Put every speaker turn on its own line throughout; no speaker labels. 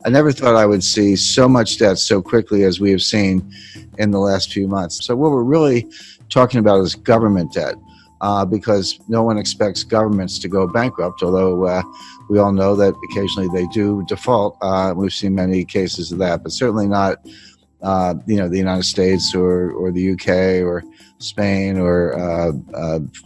I never thought I would see so much debt so quickly as we have seen in the last few months. So what we're really talking about is government debt, because no one expects governments to go bankrupt, although we all know that occasionally they do default. We've seen many cases of that, but certainly not the United States or the UK or Spain or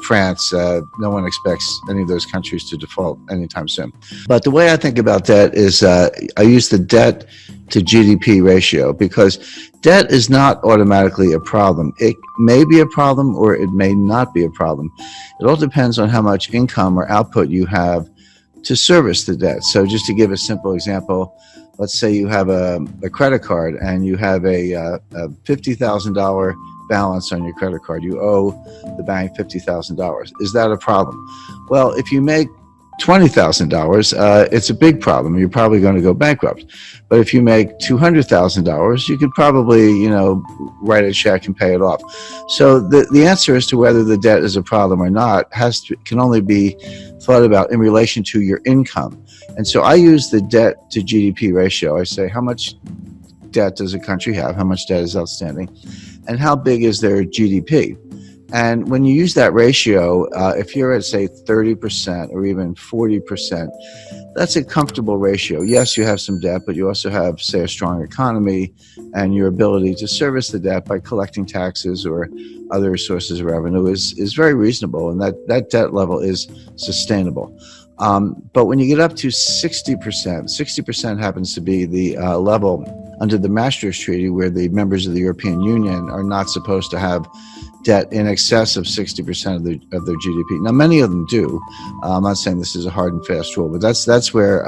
France. No one expects any of those countries to default anytime soon. But the way I think about debt is I use the debt to GDP ratio, because debt is not automatically a problem. It may be a problem or it may not be a problem. It all depends on how much income or output you have to service the debt. So just to give a simple example, let's say you have a credit card and you have a $50,000 balance on your credit card. You owe the bank $50,000. Is that a problem? Well, if you make $20,000, it's a big problem. You're probably going to go bankrupt. But if you make $200,000, you could probably, write a check and pay it off. So the answer as to whether the debt is a problem or not can only be thought about in relation to your income. And so I use the debt to GDP ratio. I say, how much debt does a country have? How much debt is outstanding? And how big is their GDP? And when you use that ratio, if you're at, say, 30% or even 40%, that's a comfortable ratio. Yes, you have some debt, but you also have, say, a strong economy and your ability to service the debt by collecting taxes or other sources of revenue is very reasonable, and that debt level is sustainable. But when you get up to 60% happens to be the level under the Maastricht Treaty, where the members of the European Union are not supposed to have debt in excess of 60% of their GDP. Now, many of them do. I'm not saying this is a hard and fast rule, but that's where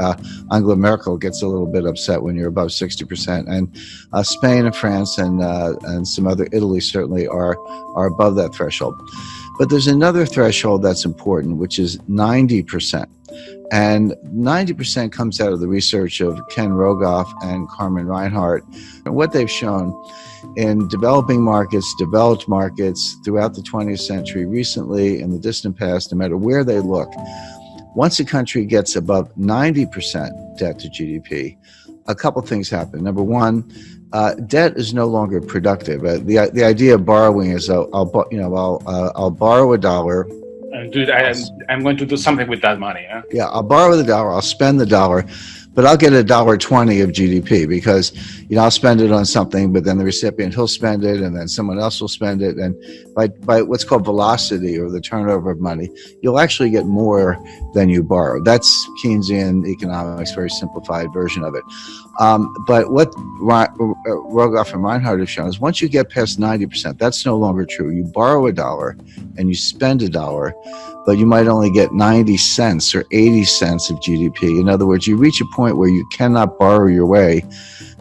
Angela Merkel gets a little bit upset when you're above 60%. And Spain and France and some other, Italy certainly are above that threshold. But there's another threshold that's important, which is 90%. And 90% comes out of the research of Ken Rogoff and Carmen Reinhart. And what they've shown in developing markets, developed markets throughout the 20th century, recently, in the distant past, no matter where they look, once a country gets above 90% debt to GDP, a couple things happen. Number one, debt is no longer productive. The idea of borrowing is I'll borrow $1.
I'm going to do something with that money. Huh?
Yeah, I'll borrow the $1, I'll spend the $1, but I'll get $1.20 of GDP because, I'll spend it on something, but then the recipient, he'll spend it, and then someone else will spend it. And by what's called velocity, or the turnover of money, you'll actually get more than you borrow. That's Keynesian economics, very simplified version of it. But what Rogoff and Reinhart have shown is once you get past 90%, that's no longer true. You borrow $1 and you spend $1, but you might only get 90 cents or 80 cents of GDP. In other words, you reach a point where you cannot borrow your way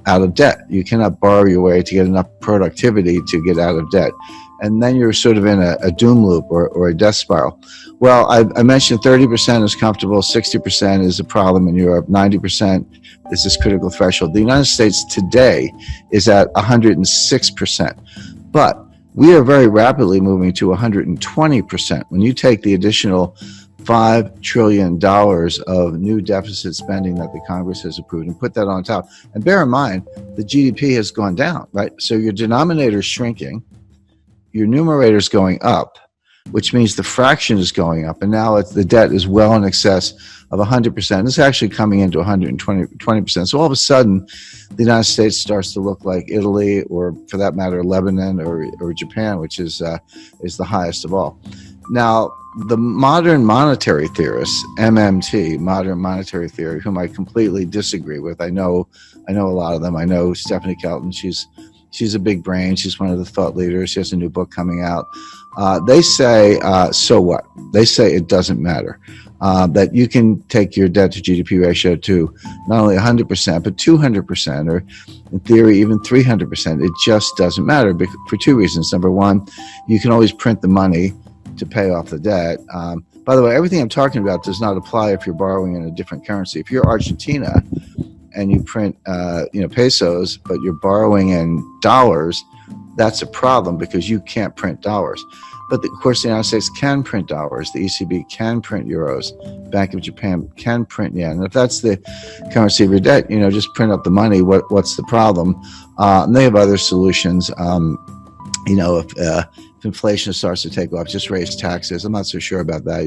out of debt. You cannot borrow your way to get enough productivity to get out of debt. And then you're sort of in a doom loop or a death spiral. Well, I mentioned 30% is comfortable, 60% is a problem in Europe, 90% is this critical threshold. The United States today is at 106%. But we are very rapidly moving to 120%. When you take the additional $5 trillion of new deficit spending that the Congress has approved and put that on top, and bear in mind, the GDP has gone down, right? So your denominator is shrinking, your numerator is going up, which means the fraction is going up, and now the debt is well in excess of 100%. It's actually coming into 120%. So all of a sudden, the United States starts to look like Italy, or for that matter, Lebanon or Japan, which is the highest of all. Now, the modern monetary theorists, MMT, modern monetary theory, whom I completely disagree with. I know a lot of them. I know Stephanie Kelton. She's a big brain. She's one of the thought leaders. She has a new book coming out. They say, so what? They say it doesn't matter. That you can take your debt to GDP ratio to not only 100%, but 200%, or in theory, even 300%. It just doesn't matter for two reasons. Number one, you can always print the money to pay off the debt. By the way, everything I'm talking about does not apply if you're borrowing in a different currency. If you're Argentina and you print pesos, but you're borrowing in dollars, that's a problem because you can't print dollars. But of course, the United States can print dollars. The ECB can print euros. Bank of Japan can print yen. And if that's the currency of your debt, just print up the money. What's the problem? And they have other solutions. If inflation starts to take off, just raise taxes. I'm not so sure about that.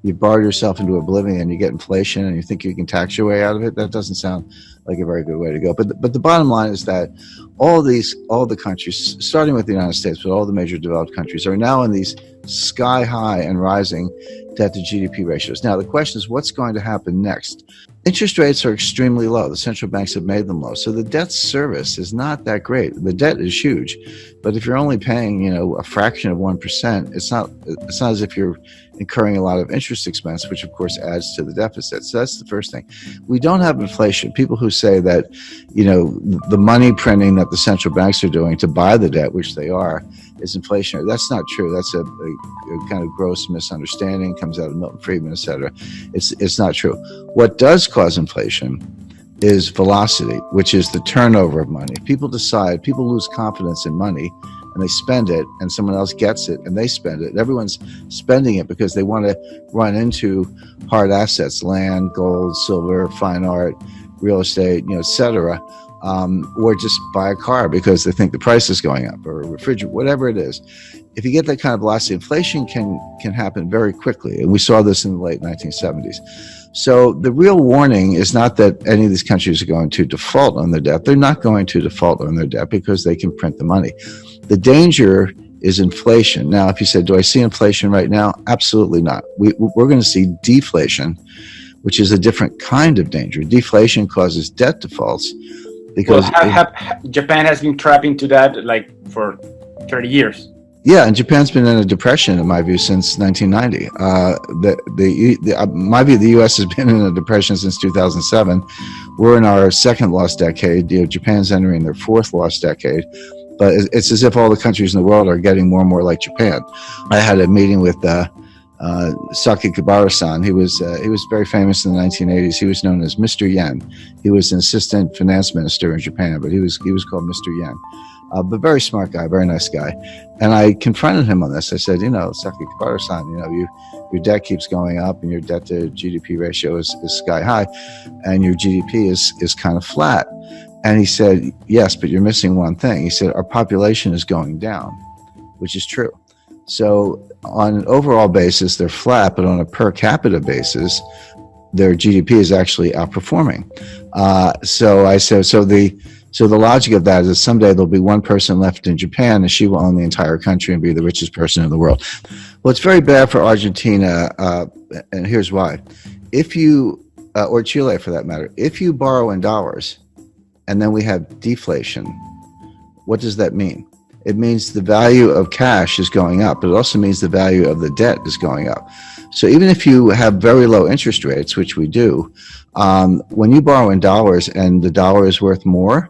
You borrow yourself into oblivion, you get inflation, and you think you can tax your way out of it. That doesn't sound like a very good way to go. But the bottom line is that all the countries, starting with the United States, but all the major developed countries, are now in these sky high and rising debt to GDP ratios. Now the question is, what's going to happen next? Interest rates are extremely low. The central banks have made them low. So the debt service is not that great. The debt is huge. But if you're only paying, a fraction of 1%, it's not as if you're incurring a lot of interest expense, which of course adds to the deficit. So that's the first thing. We don't have inflation. People who say that, the money printing that the central banks are doing to buy the debt, which they are, is inflationary. That's not true. That's a kind of gross misunderstanding, comes out of Milton Friedman, et cetera. It's not true. What does cause inflation is velocity, which is the turnover of money. People lose confidence in money, and they spend it, and someone else gets it and they spend it. Everyone's spending it because they want to run into hard assets, land, gold, silver, fine art, real estate, et cetera. Or just buy a car because they think the price is going up, or a refrigerator, whatever it is. If you get that kind of velocity, inflation can happen very quickly. And we saw this in the late 1970s. So the real warning is not that any of these countries are going to default on their debt. They're not going to default on their debt because they can print the money. The danger is inflation. Now, if you said, do I see inflation right now? Absolutely not. We're going to see deflation, which is a different kind of danger. Deflation causes debt defaults because
Japan has been trapped into that for 30 years.
Yeah, and Japan's been in a depression, in my view, since 1990. My view, the U.S. has been in a depression since 2007. We're in our second lost decade. Japan's entering their fourth lost decade. But it's as if all the countries in the world are getting more and more like Japan. I had a meeting with Sakakibara-san. He was very famous in the 1980s. He was known as Mr. Yen. He was an assistant finance minister in Japan, but he was called Mr. Yen. But very smart guy, very nice guy. And I confronted him on this. I said, Sakakibara-san, your debt keeps going up and your debt to GDP ratio is sky high and your GDP is kind of flat. And he said, yes, but you're missing one thing. He said, our population is going down, which is true. So on an overall basis, they're flat, but on a per capita basis, their GDP is actually outperforming. So I said, so the logic of that is someday there'll be one person left in Japan and she will own the entire country and be the richest person in the world. Well, it's very bad for Argentina, and here's why. If you, or Chile for that matter, if you borrow in dollars and then we have deflation, what does that mean? It means the value of cash is going up, but it also means the value of the debt is going up. So even if you have very low interest rates, which we do, when you borrow in dollars and the dollar is worth more,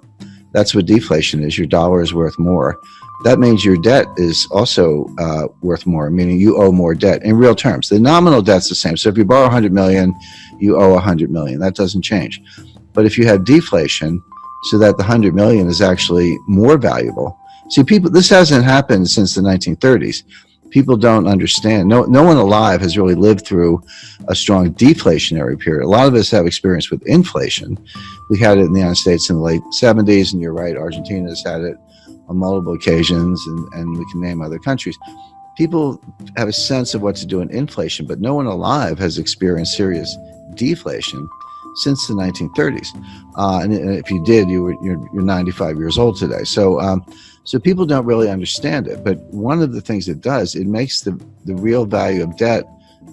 that's what deflation is. Your dollar is worth more. That means your debt is also worth more, meaning you owe more debt in real terms. The nominal debt's the same. So if you borrow 100 million, you owe 100 million. That doesn't change. But if you have deflation, so that the 100 million is actually more valuable. See, this hasn't happened since the 1930s. People don't understand. No one alive has really lived through a strong deflationary period. A lot of us have experience with inflation. We had it in the United States in the late 70s, and you're right, Argentina's had it on multiple occasions, and we can name other countries. People have a sense of what to do in inflation, but no one alive has experienced serious deflation since the 1930s. And if you did, you're 95 years old today. So people don't really understand it. But one of the things it does, it makes the real value of debt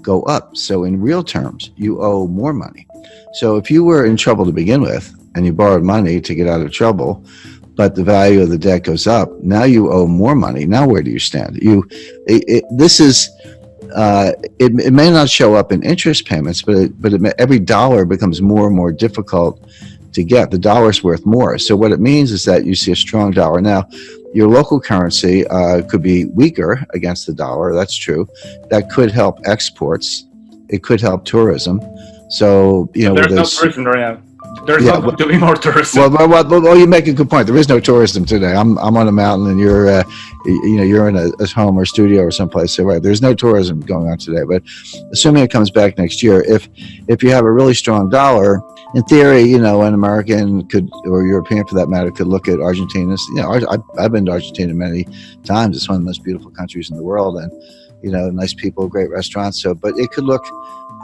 go up. So in real terms, you owe more money. So if you were in trouble to begin with and you borrowed money to get out of trouble, but the value of the debt goes up, now you owe more money. Now where do you stand? It may not show up in interest payments, but every dollar becomes more and more difficult to get. The dollar's worth more. So what it means is that you see a strong dollar. Now, your local currency could be weaker against the dollar. That's true. That could help exports. It could help tourism. So,
there's no tourism right now. There's not going to be more tourism.
Well, you make a good point. There is no tourism today. I'm on a mountain, and you're in a home or studio or someplace. So right, there's no tourism going on today. But assuming it comes back next year, if you have a really strong dollar, in theory, an American could, or European for that matter, could look at Argentina. I've been to Argentina many times. It's one of the most beautiful countries in the world, and nice people, great restaurants. So, but it could look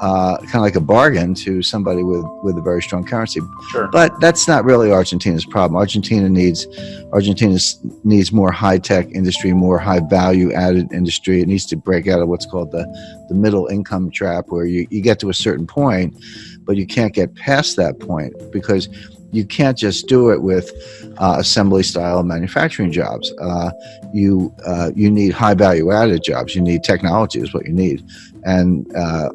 kind of like a bargain to somebody with a very strong currency.
Sure.
But that's not really Argentina's problem. Argentina needs more high-tech industry, more high-value-added industry. It needs to break out of what's called the middle income trap, where you get to a certain point, but you can't get past that point because you can't just do it with assembly-style manufacturing jobs. You need high-value-added jobs. You need technology is what you need. And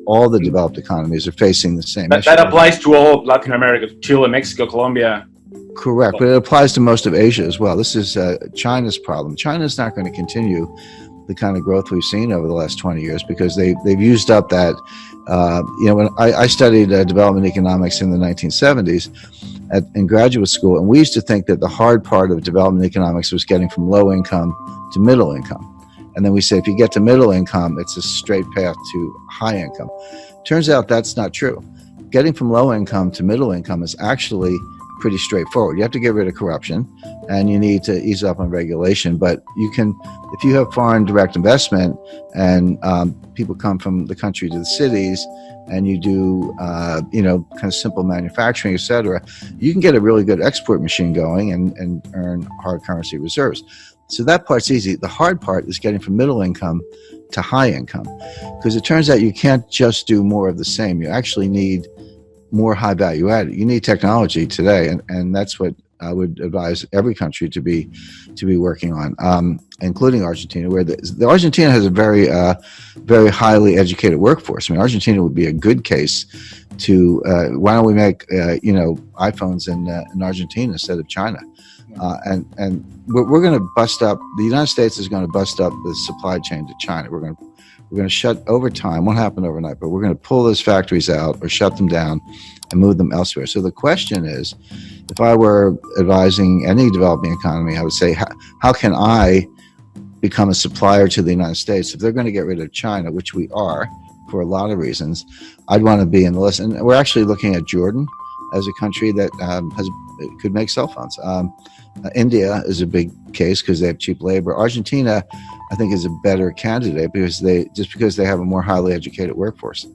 all the developed economies are facing the same issue.
That applies to all of Latin America, Chile, Mexico, Colombia.
Correct, but it applies to most of Asia as well. This is China's problem. China's not going to continue the kind of growth we've seen over the last 20 years because they've used up that. When I studied development economics in the 1970s in graduate school, and we used to think that the hard part of development economics was getting from low income to middle income. And then we say if you get to middle income, it's a straight path to high income. Turns out that's not true. Getting from low income to middle income is actually pretty straightforward. You have to get rid of corruption and you need to ease up on regulation. But you can, if you have foreign direct investment and people come from the country to the cities and you do, kind of simple manufacturing, et cetera, you can get a really good export machine going and earn hard currency reserves. So that part's easy. The hard part is getting from middle income to high income, because it turns out you can't just do more of the same. You actually need more high value added. You need technology today, and that's what I would advise every country to be working on, including Argentina, where the Argentina has a very very highly educated workforce. I mean, Argentina would be a good case to why don't we make iPhones in Argentina instead of China? And we're going to bust up. The United States is going to bust up the supply chain to China. We're going to shut over time. Won't happen overnight, but we're going to pull those factories out or shut them down and move them elsewhere. So the question is, if I were advising any developing economy, I would say, how can I become a supplier to the United States? If they're going to get rid of China, which we are for a lot of reasons, I'd want to be in the list. And we're actually looking at Jordan as a country that could make cell phones. India is a big case because they have cheap labor. Argentina, I think, is a better candidate because they have a more highly educated workforce.